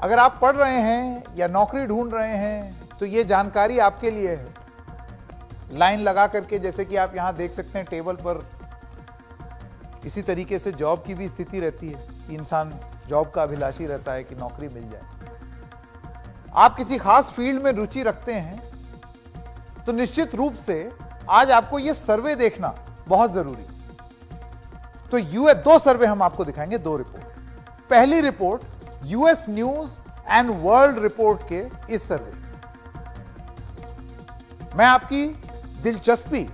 अगर आप पढ़ रहे हैं या नौकरी ढूंढ रहे हैं तो ये जानकारी आपके लिए है। लाइन लगा करके, जैसे कि आप यहां देख सकते हैं टेबल पर, इसी तरीके से जॉब की भी स्थिति रहती है कि इंसान जॉब का अभिलाषी रहता है कि नौकरी मिल जाए। आप किसी खास फील्ड में रुचि रखते हैं तो निश्चित रूप से आज आपको यह सर्वे देखना बहुत जरूरी। तो यूएस 2 सर्वे हम आपको दिखाएंगे, 2 रिपोर्ट। पहली report US news and world report के इस सर्वे। मैं आपकी दिलचस्पी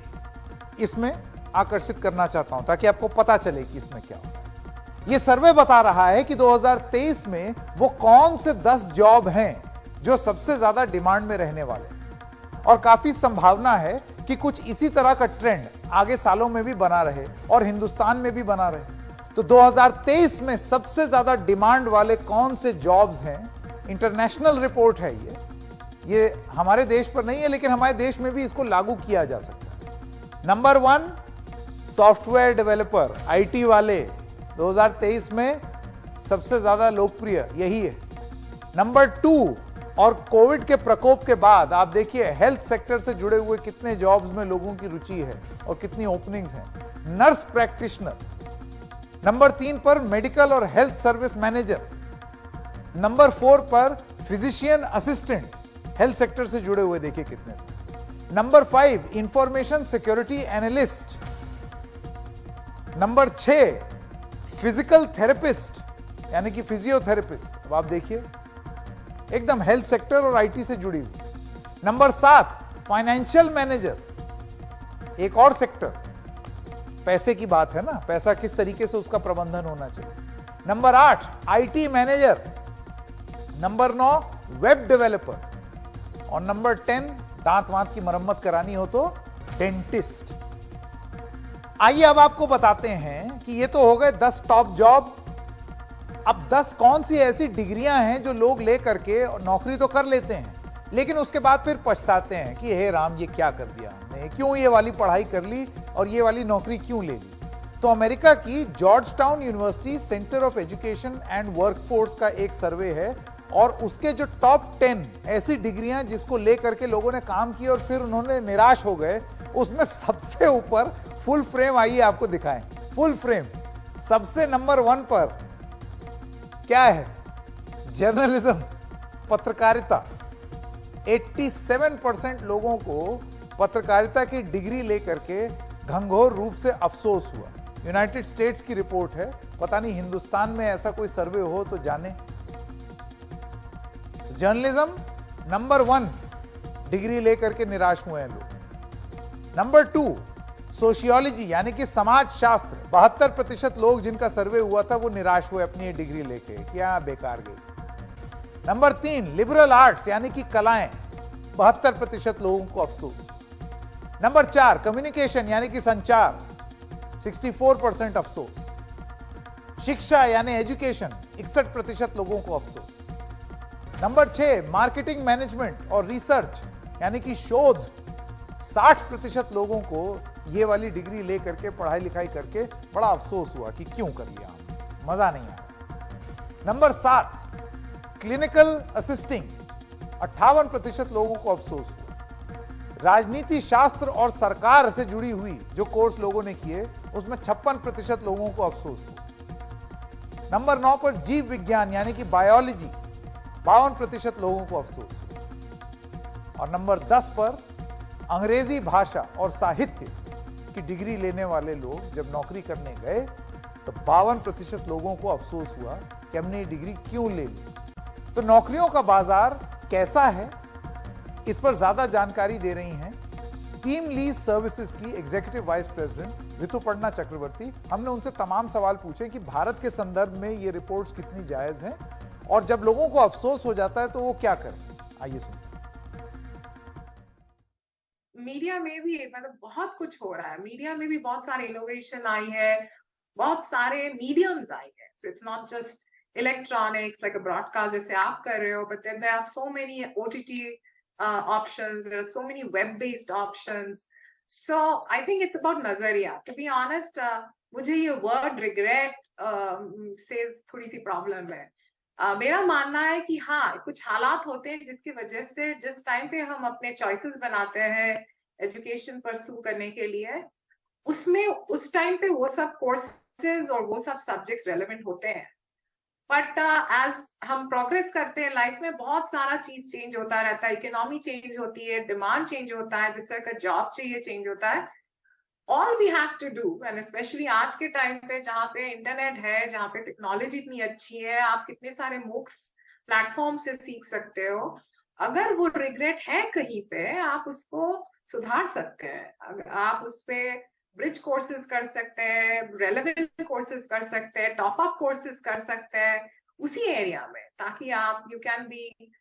इसमें आकर्षित करना चाहता हूं ताकि आपको पता चले कि इसमें क्या होता है। यह सर्वे बता रहा है कि 2023 में वो कौन से 10 जॉब हैं जो सबसे ज्यादा डिमांड में रहने वाले हैं। और काफी संभावना है कि कुछ इसी तरह का ट्रेंड आगे सालों में भी बना रहे और हिंदुस्तान में भी बना रहे। तो 2023 में सबसे ज्यादा डिमांड वाले कौन से जॉब्स हैं, इंटरनेशनल रिपोर्ट है ये हमारे देश पर नहीं है, लेकिन हमारे देश में भी इसको लागू किया जा सकता है। नंबर 1 सॉफ्टवेयर डेवलपर, आईटी वाले 2023 में सबसे ज्यादा लोकप्रिय यही है। नंबर 2, और कोविड के प्रकोप के बाद आप देखिए हेल्थ सेक्टर से जुड़े हुए कितने जॉब्स में लोगों की रुचि है और कितनी ओपनिंग्स हैं, नर्स प्रैक्टिशनर। नंबर 3 पर मेडिकल और हेल्थ सर्विस मैनेजर। नंबर 4 पर फिजिशियन असिस्टेंट, हेल्थ सेक्टर से जुड़े हुए देखिए कितने से। Number 5 information security analyst. Number 6 physical therapist यानी कि फिजियोथेरेपिस्ट। अब आप देखिए एकदम हेल्थ सेक्टर और आईटी से जुड़ी हुई। नंबर 7 फाइनेंशियल मैनेजर, एक और सेक्टर, पैसे की बात है ना, पैसा किस तरीके से उसका प्रबंधन होना चाहिए। Number 8 IT manager. Number 9 web developer. और नंबर 10 दांत वांत की मरम्मत करानी हो तो डेंटिस्ट। आइए अब आपको बताते हैं कि ये तो हो गए 10 टॉप जॉब। अब 10 कौन सी ऐसी डिग्रियां हैं जो लोग लेकर के नौकरी तो कर लेते हैं, लेकिन उसके बाद फिर पछताते हैं कि हे राम ये क्या कर दिया हमने, क्यों ये वाली पढ़ाई कर ली और ये वाली नौकरी क्यों ले ली। तो अमेरिका की George town university centre of education and workforce का एक सर्वे है और उसके जो टॉप 10 ऐसी डिग्रियां जिसको लेकर के लोगों ने काम किया और फिर उन्होंने निराश हो गए, उसमें सबसे ऊपर फुल फ्रेम, आइए आपको दिखाएं। फुल फ्रेम सबसे नंबर 1 पर क्या है? जर्नलिज्म, पत्रकारिता। 87% लोगों को पत्रकारिता की डिग्री लेकर के घंघोर रूप से अफसोस हुआ। यूनाइटेड स्टेट्स की रिपोर्ट है, पता नहीं हिंदुस्तान में ऐसा कोई सर्वे हो तो जाने। जर्नलिज्म नंबर 1 डिग्री लेकर के निराश हुए हैं लोग। नंबर 2 सोशियोलॉजी यानी कि समाज शास्त्र, 72% लोग जिनका सर्वे हुआ था वो निराश हुए अपनी ये डिग्री लेके, क्या बेकार गई। नंबर 3 लिबरल आर्ट्स यानी कि कलाएं, 72% लोगों को अफसोस। नंबर 4 कम्युनिकेशन यानी कि संचार, 64% अफसोस। शिक्षा यानी एजुकेशन, 61% लोगों को अफसोस। नंबर 6 मार्केटिंग मैनेजमेंट और रिसर्च यानी कि शोध, 60% लोगों को ये वाली डिग्री लेकर के पढ़ाई लिखाई करके बड़ा अफसोस हुआ कि क्यों कर लिया हमने, मजा नहीं आया। नंबर 7 क्लिनिकल असिस्टिंग, 58% लोगों को अफसोस हुआ। राजनीति शास्त्र और सरकार से जुड़ी हुई जो कोर्स लोगों ने किए उसमें 56% लोगों को अफसोस हुआ। नंबर 9 पर जीव विज्ञान यानी कि बायोलॉजी, 52% लोगों को अफसोस हुआ। और नंबर 10 पर अंग्रेजी भाषा और साहित्य की डिग्री लेने वाले लोग जब नौकरी करने गए तो 52% लोगों को अफसोस हुआ कि हमने ये डिग्री क्यों ले ली। तो नौकरियों का बाजार कैसा है, इस पर ज्यादा जानकारी दे रही हैं टीम लीज सर्विसेज की एग्जीक्यूटिव वाइस प्रेसिडेंट ऋतुपर्णा चक्रवर्ती। हमने उनसे तमाम सवाल पूछे कि भारत के संदर्भ में ये रिपोर्ट्स कितनी जायज हैं और जब लोगों को अफसोस हो जाता है तो वो क्या करें। आइए सुनते हैं। मीडिया में भी मतलब बहुत कुछ हो रहा है, मीडिया में भी बहुत सारे इनोवेशन आई है, बहुत सारे मीडियम्स आए हैं। So it's not just electronics like a broadcast जैसे आप कर रहे हो, but there are so many OTT options, there are so many web based options. So I think it's about nazariya, to be honest. मुझे ये word regret से थोड़ी सी problem है। मेरा मानना है कि हाँ, कुछ हालात होते हैं जिसकी वजह से जिस टाइम पे हम अपने चॉइसेस बनाते हैं एजुकेशन परस्यू करने के लिए, उसमें उस टाइम पे वो सब कोर्सेज और वो सब सब्जेक्ट्स रेलेवेंट होते हैं। बट एज हम प्रोग्रेस करते हैं लाइफ में, बहुत सारा चीज चेंज होता रहता है, इकोनॉमी चेंज होती है, डिमांड चेंज होता है, जिस तरह का जॉब चाहिए चेंज होता है। All we have to do, and specially आज के टाइम पे जहाँ पे इंटरनेट है, जहाँ पे टेक्नोलॉजी इतनी अच्छी है, आप कितने सारे मूक्स प्लेटफॉर्म से सीख सकते हो। अगर वो रिग्रेट है कहीं पे, आप उसको सुधार सकते हैं। आप उस पे ब्रिज कोर्सेज कर सकते हैं, रेलेवेंट कोर्सेज कर सकते हैं, टॉप अप कोर्सेज कर सकते हैं उसी एरिया में, ताकि आप you can be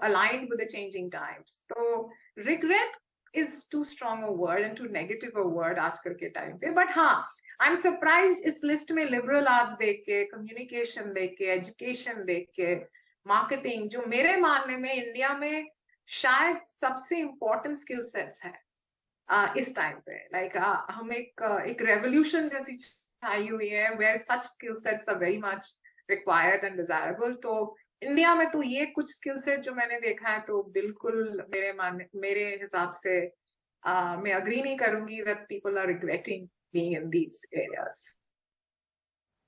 aligned with the changing times. तो regret is too strong a word and too negative a word आजकल के टाइम पे। बट हाँ, I'm surprised इस लिस्ट में लिबरल आर्ट्स देख के, कम्युनिकेशन देख के, एजुकेशन देख के, मार्केटिंग, जो मेरे मानने में इंडिया में शायद सबसे इम्पोर्टेंट स्किल सेट्स है इस टाइम पे। लाइक हम एक रेवोल्यूशन जैसी छाई हुई है, where such skill sets are very much required and desirable. तो इंडिया में तो ये कुछ स्किल सेट जो मैंने देखा है, तो बिल्कुल मेरे हिसाब से मैं अग्री नहीं करूंगी that people are regretting being in these areas.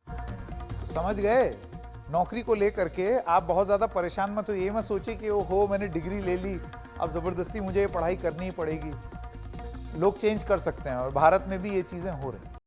तो समझ गए, नौकरी को लेकर के आप बहुत ज्यादा परेशान मत हो। ये मत सोचिए कि ओहो मैंने डिग्री ले ली, अब जबरदस्ती मुझे ये पढ़ाई करनी ही पड़ेगी। लोग चेंज कर सकते हैं और भारत में भी ये चीजें हो रही हैं।